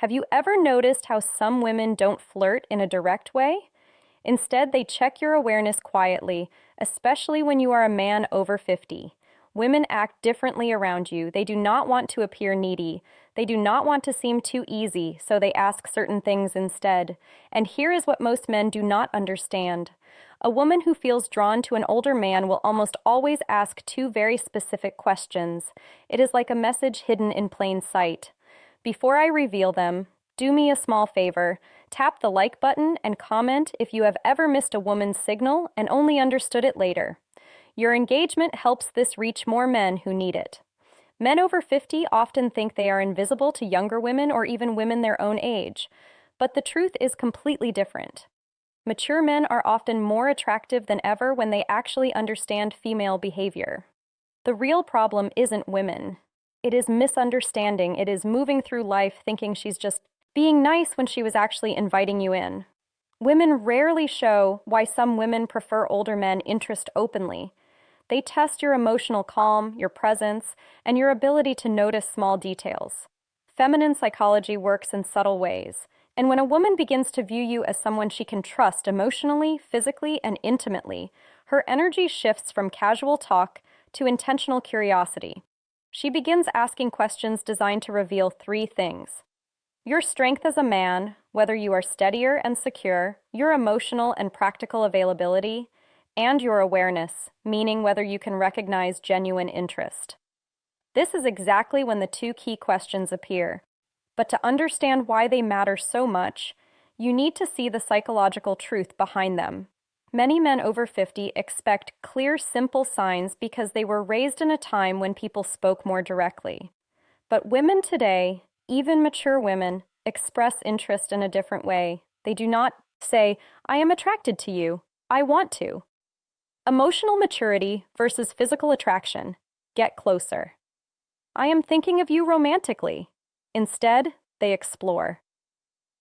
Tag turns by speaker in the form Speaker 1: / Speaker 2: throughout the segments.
Speaker 1: Have you ever noticed how some women don't flirt in a direct way? Instead, they check your awareness quietly, especially when you are a man over 50. Women act differently around you. They do not want to appear needy. They do not want to seem too easy, so they ask certain things instead. And here is what most men do not understand. A woman who feels drawn to an older man will almost always ask two very specific questions. It is like a message hidden in plain sight. Before I reveal them, do me a small favor. Tap the like button and comment if you have ever missed a woman's signal and only understood it later. Your engagement helps this reach more men who need it. Men over 50 often think they are invisible to younger women or even women their own age, but the truth is completely different. Mature men are often more attractive than ever when they actually understand female behavior. The real problem isn't women. It is misunderstanding. It is moving through life thinking she's just being nice when she was actually inviting you in. Women rarely show why some women prefer older men interest openly. They test your emotional calm, your presence, and your ability to notice small details. Feminine psychology works in subtle ways, and when a woman begins to view you as someone she can trust emotionally, physically, and intimately, her energy shifts from casual talk to intentional curiosity. She begins asking questions designed to reveal three things: your strength as a man, whether you are steadier and secure, your emotional and practical availability, and your awareness, meaning whether you can recognize genuine interest. This is exactly when the two key questions appear. But to understand why they matter so much, you need to see the psychological truth behind them. Many men over 50 expect clear, simple signs because they were raised in a time when people spoke more directly. But women today, even mature women, express interest in a different way. They do not say, "I am attracted to you. I want to." Emotional maturity versus physical attraction. Get closer. "I am thinking of you romantically." Instead, they explore.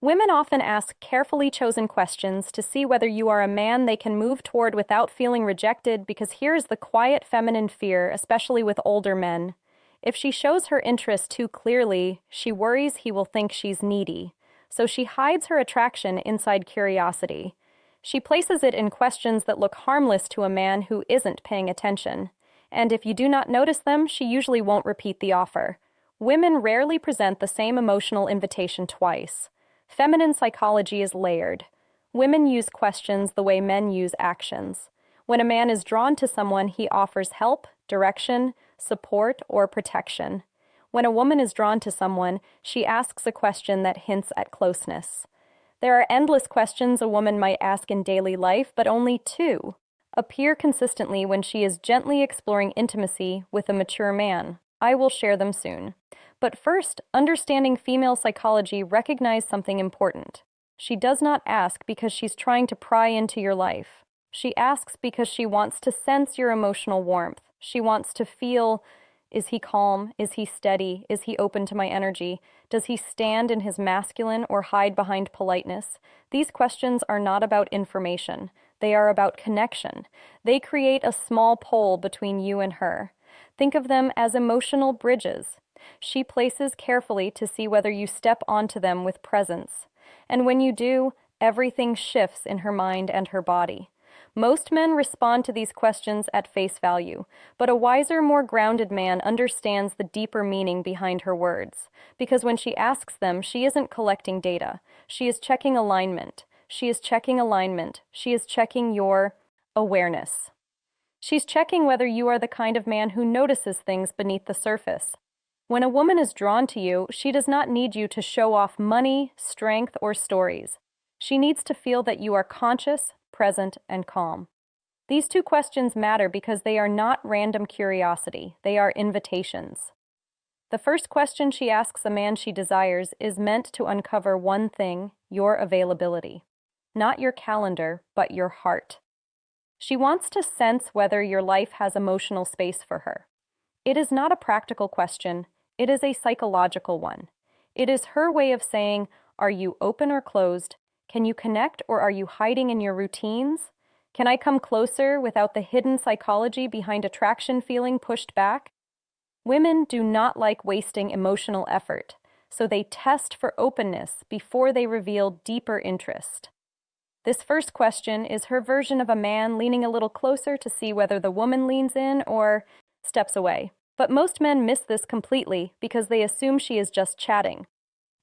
Speaker 1: Women often ask carefully chosen questions to see whether you are a man they can move toward without feeling rejected, because here's the quiet feminine fear, especially with older men. If she shows her interest too clearly, she worries he will think she's needy. So she hides her attraction inside curiosity. She places it in questions that look harmless to a man who isn't paying attention. And if you do not notice them, she usually won't repeat the offer. Women rarely present the same emotional invitation twice. Feminine psychology is layered. Women use questions the way men use actions. When a man is drawn to someone, he offers help, direction, support, or protection. When a woman is drawn to someone, she asks a question that hints at closeness. There are endless questions a woman might ask in daily life, but only two appear consistently when she is gently exploring intimacy with a mature man. I will share them soon. But first, understanding female psychology, recognize something important. She does not ask because she's trying to pry into your life. She asks because she wants to sense your emotional warmth. She wants to feel, is he calm? Is he steady? Is he open to my energy? Does he stand in his masculine or hide behind politeness? These questions are not about information. They are about connection. They create a small pole between you and her. Think of them as emotional bridges. She places carefully to see whether you step onto them with presence. And when you do, everything shifts in her mind and her body. Most men respond to these questions at face value, but a wiser, more grounded man understands the deeper meaning behind her words. Because when she asks them, she isn't collecting data. She is checking alignment. She is checking alignment. She is checking your awareness. She's checking whether you are the kind of man who notices things beneath the surface. When a woman is drawn to you, she does not need you to show off money, strength, or stories. She needs to feel that you are conscious, present, and calm. These two questions matter because they are not random curiosity. They are invitations. The first question she asks a man she desires is meant to uncover one thing: your availability. Not your calendar, but your heart. She wants to sense whether your life has emotional space for her. It is not a practical question. It is a psychological one. It is her way of saying, are you open or closed? Can you connect, or are you hiding in your routines? Can I come closer without the hidden psychology behind attraction feeling pushed back? Women do not like wasting emotional effort, so they test for openness before they reveal deeper interest. This first question is her version of a man leaning a little closer to see whether the woman leans in or steps away. But most men miss this completely because they assume she is just chatting.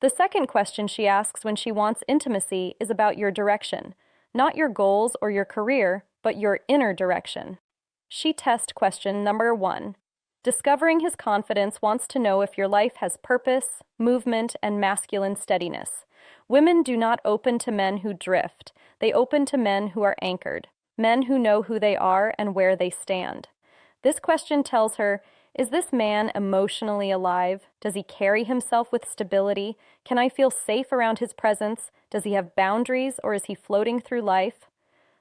Speaker 1: The second question she asks when she wants intimacy is about your direction, not your goals or your career, but your inner direction. She tests question number 1. Discovering his confidence wants to know if your life has purpose, movement, and masculine steadiness. Women do not open to men who drift. They open to men who are anchored, men who know who they are and where they stand. This question tells her, is this man emotionally alive? Does he carry himself with stability? Can I feel safe around his presence? Does he have boundaries, or is he floating through life?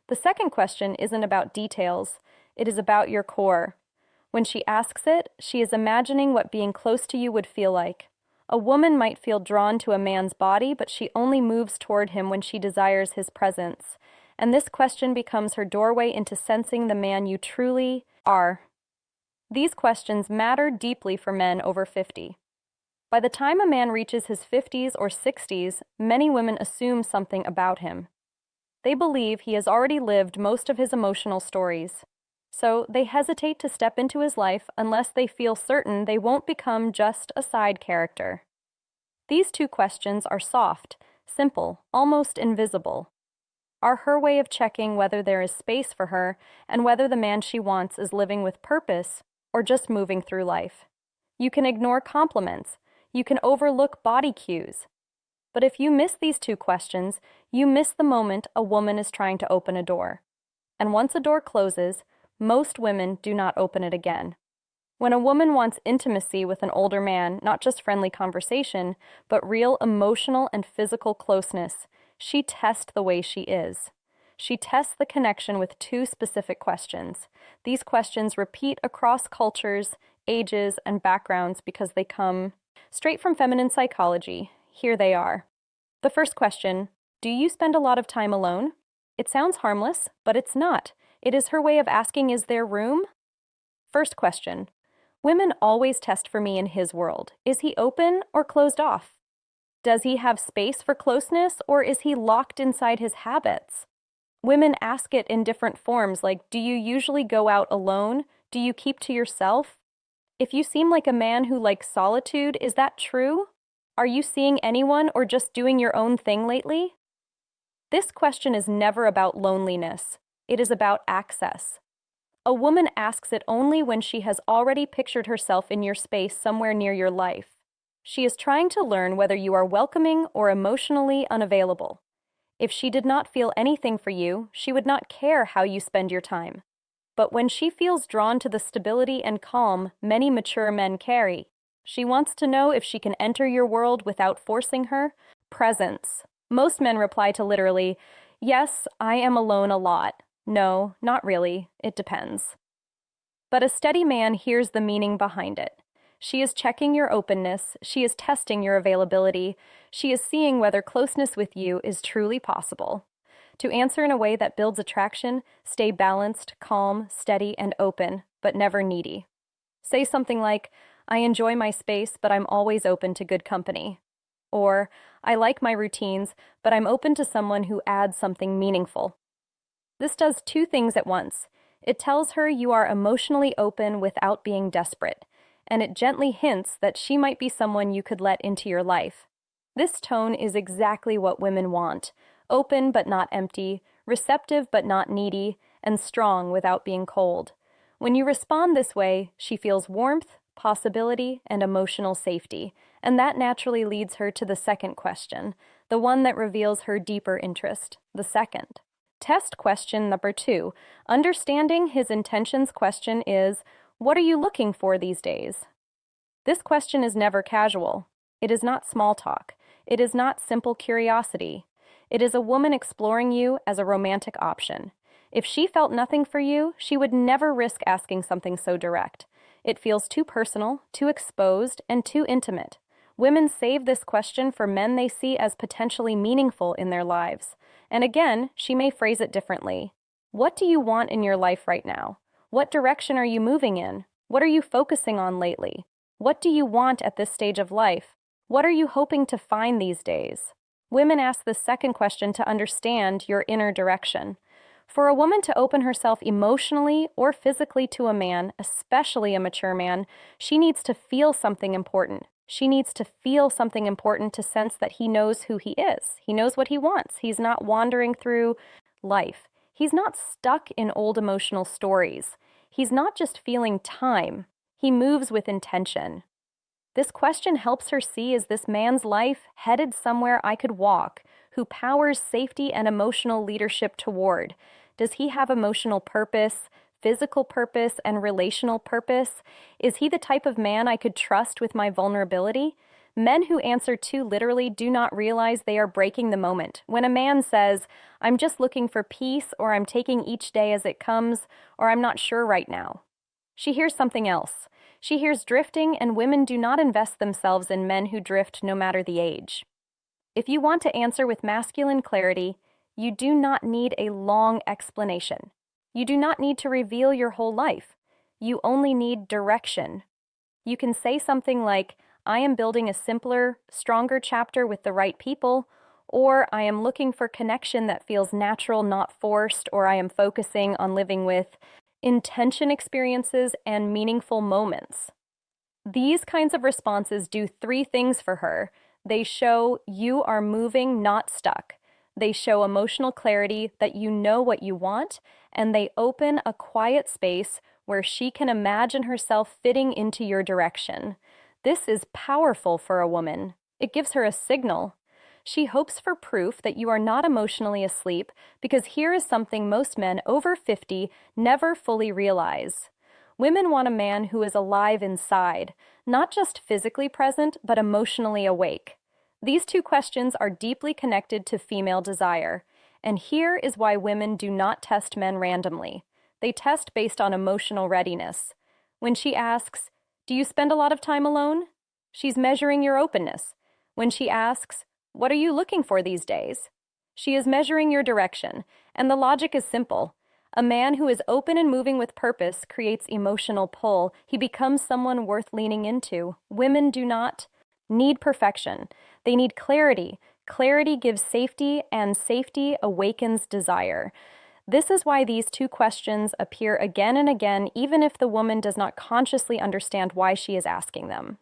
Speaker 1: The second question isn't about details. It is about your core. When she asks it, she is imagining what being close to you would feel like. A woman might feel drawn to a man's body, but she only moves toward him when she desires his presence. And this question becomes her doorway into sensing the man you truly are. These questions matter deeply for men over 50. By the time a man reaches his 50s or 60s, many women assume something about him. They believe he has already lived most of his emotional stories. So they hesitate to step into his life unless they feel certain they won't become just a side character. These two questions are soft, simple, almost invisible. Are her way of checking whether there is space for her and whether the man she wants is living with purpose or just moving through life. You can ignore compliments. You can overlook body cues. But if you miss these two questions, you miss the moment a woman is trying to open a door. And once a door closes, most women do not open it again. When a woman wants intimacy with an older man, not just friendly conversation, but real emotional and physical closeness, she tests the way she is. She tests the connection with two specific questions. These questions repeat across cultures, ages, and backgrounds because they come straight from feminine psychology. Here they are. The first question, do you spend a lot of time alone? It sounds harmless, but it's not. It is her way of asking, is there room? First question, women always test for me in his world. Is he open or closed off? Does he have space for closeness, or is he locked inside his habits? Women ask it in different forms, like, do you usually go out alone? Do you keep to yourself? If you seem like a man who likes solitude, is that true? Are you seeing anyone or just doing your own thing lately? This question is never about loneliness. It is about access. A woman asks it only when she has already pictured herself in your space somewhere near your life. She is trying to learn whether you are welcoming or emotionally unavailable. If she did not feel anything for you, she would not care how you spend your time. But when she feels drawn to the stability and calm many mature men carry, she wants to know if she can enter your world without forcing her. Presence. Most men reply to literally, yes, I am alone a lot. No, not really. It depends. But a steady man hears the meaning behind it. She is checking your openness. She is testing your availability. She is seeing whether closeness with you is truly possible. To answer in a way that builds attraction, stay balanced, calm, steady, and open, but never needy. Say something like, I enjoy my space, but I'm always open to good company. Or, I like my routines, but I'm open to someone who adds something meaningful. This does two things at once. It tells her you are emotionally open without being desperate, and it gently hints that she might be someone you could let into your life. This tone is exactly what women want: open but not empty, receptive but not needy, and strong without being cold. When you respond this way, she feels warmth, possibility, and emotional safety, and that naturally leads her to the second question, the one that reveals her deeper interest, the second. Test question number 2. Understanding his intentions question is, what are you looking for these days? This question is never casual. It is not small talk. It is not simple curiosity. It is a woman exploring you as a romantic option. If she felt nothing for you, she would never risk asking something so direct. It feels too personal, too exposed, and too intimate. Women save this question for men they see as potentially meaningful in their lives. And again, she may phrase it differently. What do you want in your life right now? What direction are you moving in? What are you focusing on lately? What do you want at this stage of life? What are you hoping to find these days? Women ask this second question to understand your inner direction. For a woman to open herself emotionally or physically to a man, especially a mature man, she needs to feel something important. She needs to feel something important to sense that he knows who he is. He knows what he wants. He's not wandering through life. He's not stuck in old emotional stories. He's not just feeling time. He moves with intention. This question helps her see, is this man's life headed somewhere I could walk, who powers safety and emotional leadership toward? Does he have emotional purpose, physical purpose, and relational purpose? Is he the type of man I could trust with my vulnerability? Men who answer too literally do not realize they are breaking the moment. When a man says, I'm just looking for peace, or I'm taking each day as it comes, or I'm not sure right now, she hears something else. She hears drifting, and women do not invest themselves in men who drift no matter the age. If you want to answer with masculine clarity, you do not need a long explanation. You do not need to reveal your whole life. You only need direction. You can say something like, I am building a simpler, stronger chapter with the right people, or I am looking for connection that feels natural, not forced, or I am focusing on living with intention experiences and meaningful moments. These kinds of responses do three things for her. They show you are moving, not stuck. They show emotional clarity that you know what you want, and they open a quiet space where she can imagine herself fitting into your direction. This is powerful for a woman. It gives her a signal. She hopes for proof that you are not emotionally asleep, because here is something most men over 50 never fully realize. Women want a man who is alive inside, not just physically present, but emotionally awake. These two questions are deeply connected to female desire, and here is why women do not test men randomly. They test based on emotional readiness. When she asks, do you spend a lot of time alone? She's measuring your openness. When she asks, what are you looking for these days? She is measuring your direction, and the logic is simple. A man who is open and moving with purpose creates emotional pull. He becomes someone worth leaning into. Women do not need perfection. They need clarity. Clarity gives safety, and safety awakens desire. This is why these two questions appear again and again, even if the woman does not consciously understand why she is asking them.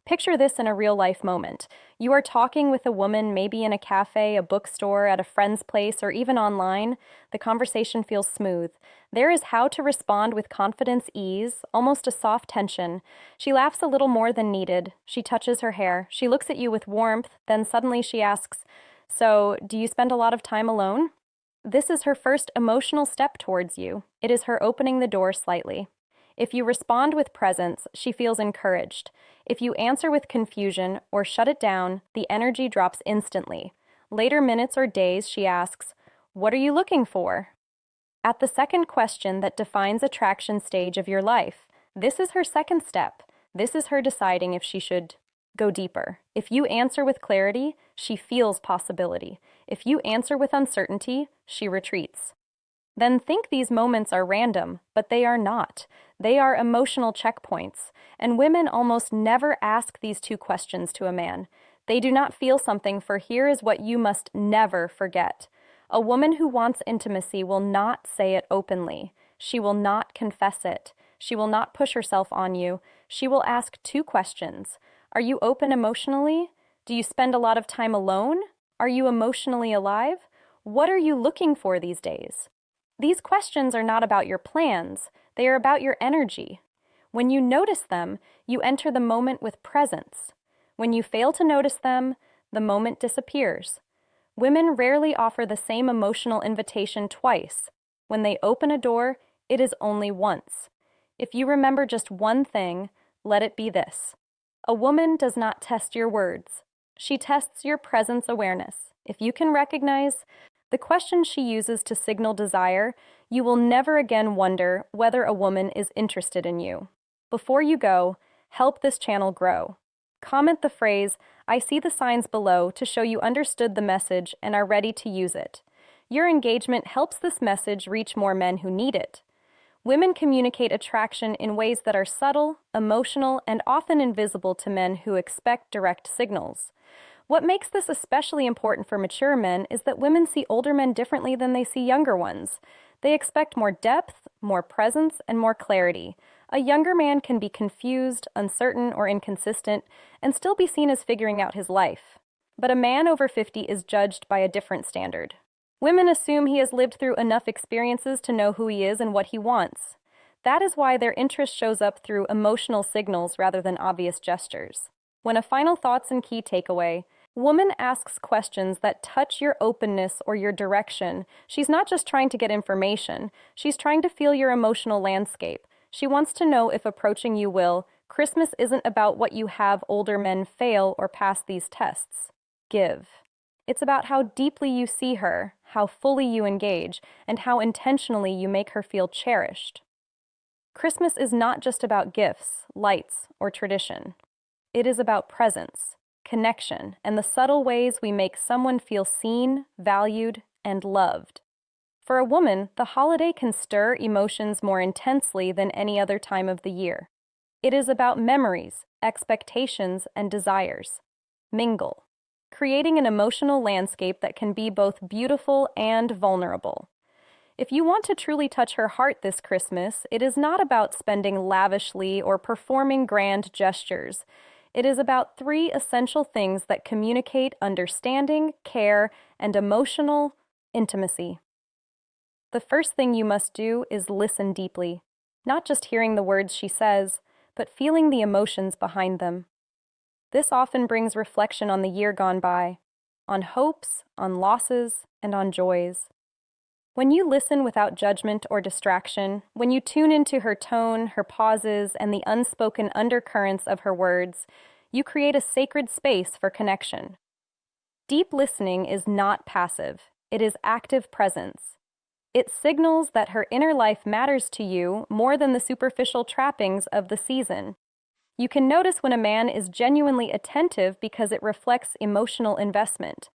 Speaker 1: Picture this in a real-life moment. You are talking with a woman, maybe in a cafe, a bookstore, at a friend's place, or even online. The conversation feels smooth. There is how to respond with confidence, ease, almost a soft tension. She laughs a little more than needed. She touches her hair. She looks at you with warmth. Then suddenly she asks, so, do you spend a lot of time alone? This is her first emotional step towards you. It is her opening the door slightly. If you respond with presence, she feels encouraged. If you answer with confusion or shut it down, the energy drops instantly. Later minutes or days, she asks, what are you looking for? At the second question that defines attraction stage of your life, this is her second step. This is her deciding if she should go deeper. If you answer with clarity, she feels possibility. If you answer with uncertainty, she retreats. Then think these moments are random, but they are not. They are emotional checkpoints, and women almost never ask these two questions to a man. They do not feel something, for here is what you must never forget. A woman who wants intimacy will not say it openly. She will not confess it. She will not push herself on you. She will ask two questions. Are you open emotionally? Do you spend a lot of time alone? Are you emotionally alive? What are you looking for these days? These questions are not about your plans. They are about your energy. When you notice them, you enter the moment with presence. When you fail to notice them, the moment disappears. Women rarely offer the same emotional invitation twice. When they open a door, it is only once. If you remember just one thing, let it be this. A woman does not test your words. She tests your presence awareness. If you can recognize the questions she uses to signal desire, you will never again wonder whether a woman is interested in you. Before you go, help this channel grow. Comment the phrase, I see the signs below, to show you understood the message and are ready to use it. Your engagement helps this message reach more men who need it. Women communicate attraction in ways that are subtle, emotional, and often invisible to men who expect direct signals. What makes this especially important for mature men is that women see older men differently than they see younger ones. They expect more depth, more presence, and more clarity. A younger man can be confused, uncertain, or inconsistent, and still be seen as figuring out his life. But a man over 50 is judged by a different standard. Women assume he has lived through enough experiences to know who he is and what he wants. That is why their interest shows up through emotional signals rather than obvious gestures. When a final thoughts and key takeaway, woman asks questions that touch your openness or your direction. She's not just trying to get information, she's trying to feel your emotional landscape. She wants to know if approaching you will. Christmas isn't about what you have older men fail or pass these tests. Give. It's about how deeply you see her, how fully you engage, and how intentionally you make her feel cherished. Christmas is not just about gifts, lights, or tradition. It is about presence, connection, and the subtle ways we make someone feel seen, valued, and loved. For a woman, the holiday can stir emotions more intensely than any other time of the year. It is about memories, expectations, and desires. Mingle, creating an emotional landscape that can be both beautiful and vulnerable. If you want to truly touch her heart this Christmas, it is not about spending lavishly or performing grand gestures. It is about 3 essential things that communicate understanding, care, and emotional intimacy. The first thing you must do is listen deeply, not just hearing the words she says, but feeling the emotions behind them. This often brings reflection on the year gone by, on hopes, on losses, and on joys. When you listen without judgment or distraction, when you tune into her tone, her pauses, and the unspoken undercurrents of her words, you create a sacred space for connection. Deep listening is not passive, it is active presence. It signals that her inner life matters to you more than the superficial trappings of the season. You can notice when a man is genuinely attentive because it reflects emotional investment.